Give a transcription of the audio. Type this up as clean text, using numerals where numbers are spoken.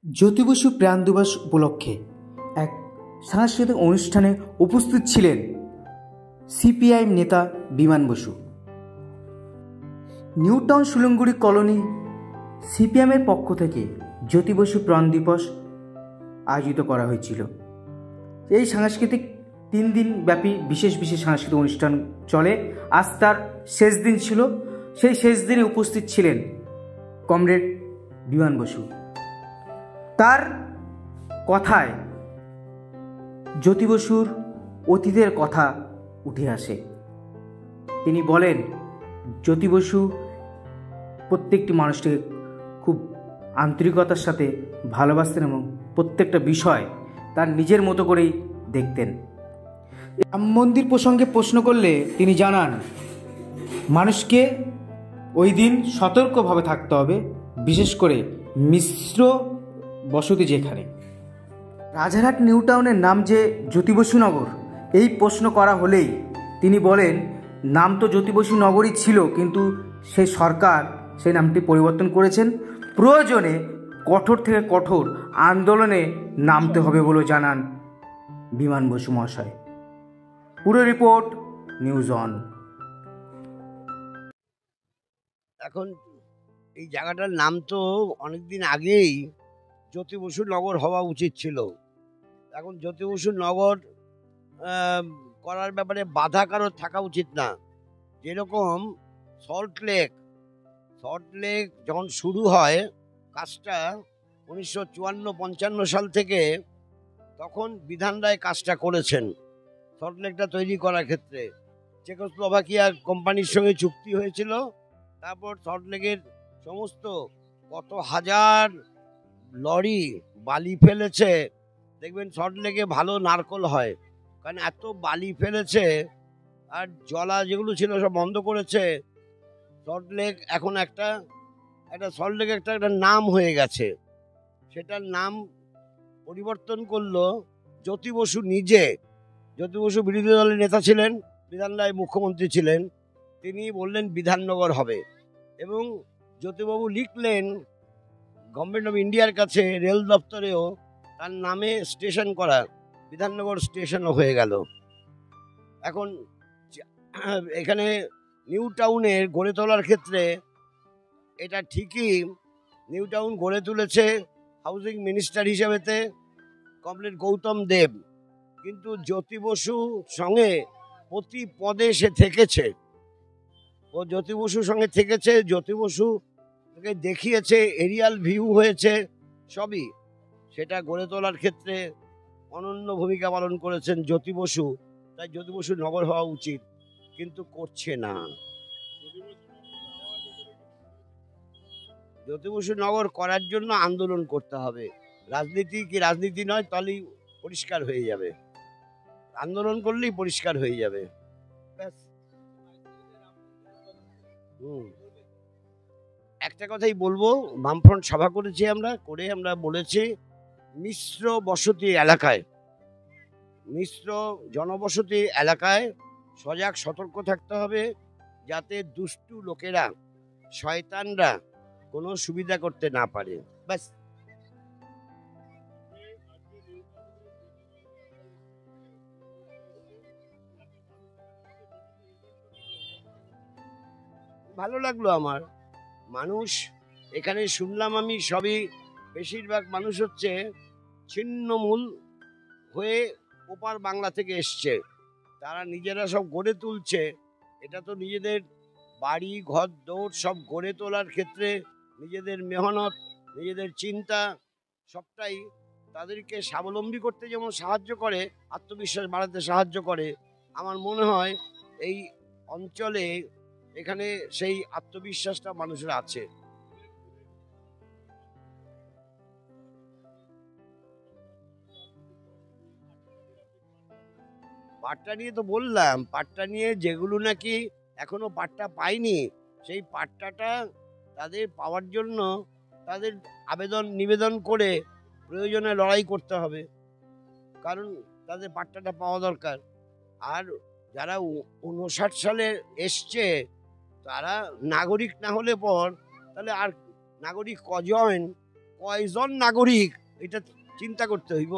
জ্যোতি বসু প্রাণ দিবস উপলক্ষে এক সাংস্কৃতিক অনুষ্ঠানে উপস্থিত ছিলেন সিপিআইএম নেতা Biman Basu. New town সুলঙ্গুড়ি colony সিপিএমের পক্ষ থেকে জ্যোতি বসু প্রাণ দিবস আয়োজিত করা হয়েছিল। এই সাংস্কৃতিক 3 দিন ব্যাপী বিশেষ সাংস্কৃতিক অনুষ্ঠান চলে। আজ তার শেষ দিন ছিল। সেই শেষ দিনে উপস্থিত ছিলেন কমরেড বিমান বসু। তার কথায় জ্যোতি বসুর অতীতের কথা উঠে আসে। তিনি বলেন, জ্যোতি বসু প্রত্যেকটি মানুষকে খুব আন্তরিকতার সাথে ভালোবাসতেন এবং প্রত্যেকটা বিষয় তার নিজের মতো করেই দেখতেন। রাম মন্দির প্রসঙ্গে প্রশ্ন করলে তিনি জানান, মানুষকে ওই দিন সতর্কভাবে থাকতে হবে, বিশেষ করে মিশ্র বসতি যেখানে। রাজারহাট নিউ টাউনের নাম যে জ্যোতি বসু নগর, এই প্রশ্ন করা হলেই তিনি বলেন, নাম তো জ্যোতি বসু নগরই ছিল, কিন্তু সেই সরকার সেই নামটি পরিবর্তন করেছেন। প্রয়োজনে কঠোর থেকে কঠোর আন্দোলনে নামতে হবে বলে জানান বিমান বসু মহাশয়। পুরো রিপোর্ট নিউজ অন। এখন এই জায়গাটার নাম তো অনেকদিন আগেই জ্যোতি বসু নগর হওয়া উচিত ছিল। এখন জ্যোতি বসু নগর করার ব্যাপারে বাধা কারোর থাকা উচিত না। যেরকম সল্ট লেক যখন শুরু হয় কাজটা 1954-55 সাল থেকে, তখন বিধান রায় কাজটা করেছেন সল্ট লেকটা তৈরি করার ক্ষেত্রে। চেকোস্লোভাকিয়ার কোম্পানির সঙ্গে চুক্তি হয়েছিল। তারপর সল্ট লেকের সমস্ত কত হাজার লরি বালি ফেলেছে। দেখবেন সল্ট লেকে ভালো নারকল হয়, কারণ এত বালি ফেলেছে। আর জলা যেগুলো ছিল সব বন্ধ করেছে। সল্ট লেক এখন একটা সল্ট লেক একটা নাম হয়ে গেছে। সেটার নাম পরিবর্তন করলো জ্যোতি বসু নিজে। জ্যোতি বসু বিরোধী দলের নেতা ছিলেন, বিধান রায় মুখ্যমন্ত্রী ছিলেন। তিনি বললেন বিধাননগর হবে, এবং জ্যোতিবাবু লিখলেন গভর্নমেন্ট অফ ইন্ডিয়ার কাছে, রেল দপ্তরেও তার নামে স্টেশন করা, বিধাননগর স্টেশনও হয়ে গেল। এখন এখানে নিউ টাউনের গড়ে তোলার ক্ষেত্রে এটা ঠিকই, নিউ টাউন গড়ে তুলেছে হাউজিং মিনিস্টার হিসেবেতে কমরেড গৌতম দেব, কিন্তু জ্যোতি বসু সঙ্গে প্রতি পদে সে থেকেছে। ও জ্যোতি বসুর সঙ্গে থেকেছে, জ্যোতি বসু দেখিয়েছে, এরিয়াল ভিউ হয়েছে, সবই। সেটা গড়ে তোলার ক্ষেত্রে অনন্য ভূমিকা পালন করেছেন জ্যোতি বসু। তাই জ্যোতি বসু নগর হওয়া উচিত, কিন্তু করছে না। জ্যোতি বসু নগর করার জন্য আন্দোলন করতে হবে। রাজনীতি নয়, তাহলেই পরিষ্কার হয়ে যাবে। আন্দোলন করলেই পরিষ্কার হয়ে যাবে। একটা কথাই বলবো, বামফ্রন্ট সভা করেছি আমরা বলেছি, মিশ্র বসতি এলাকায়, মিশ্র জনবসতি এলাকায় সজাগ সতর্ক থাকতে হবে, যাতে দুষ্টু লোকেরা, শয়তানরা কোনো সুবিধা করতে না পারে। ব্যাস। ভালো লাগলো আমার। মানুষ এখানে শুনলাম আমি, সবই বেশিরভাগ মানুষ হচ্ছে ছিন্নমূল হয়ে ওপার বাংলা থেকে এসছে। তারা নিজেরা সব গড়ে তুলছে। এটা তো নিজেদের বাড়ি ঘর দৌড় সব গড়ে তোলার ক্ষেত্রে নিজেদের মেহনত, নিজেদের চিন্তা, সবটাই তাদেরকে স্বাবলম্বী করতে যেমন সাহায্য করে, আত্মবিশ্বাস বাড়াতে সাহায্য করে। আমার মনে হয় এই অঞ্চলে এখানে সেই আত্মবিশ্বাসটা মানুষের আছে। পাট্টা নিয়ে তো বললাম, পাট্টা নিয়ে যেগুলো নাকি এখনো পাট্টা পায়নি, সেই পাট্টাটা তাদের পাওয়ার জন্য তাদের নিবেদন করে প্রয়োজনে লড়াই করতে হবে, কারণ তাদের পাট্টাটা পাওয়া দরকার। আর যারা 59 সালে এসছে, তারা নাগরিক না হলে পর তাহলে আর নাগরিক কয়জন নাগরিক এটা চিন্তা করতে হইব।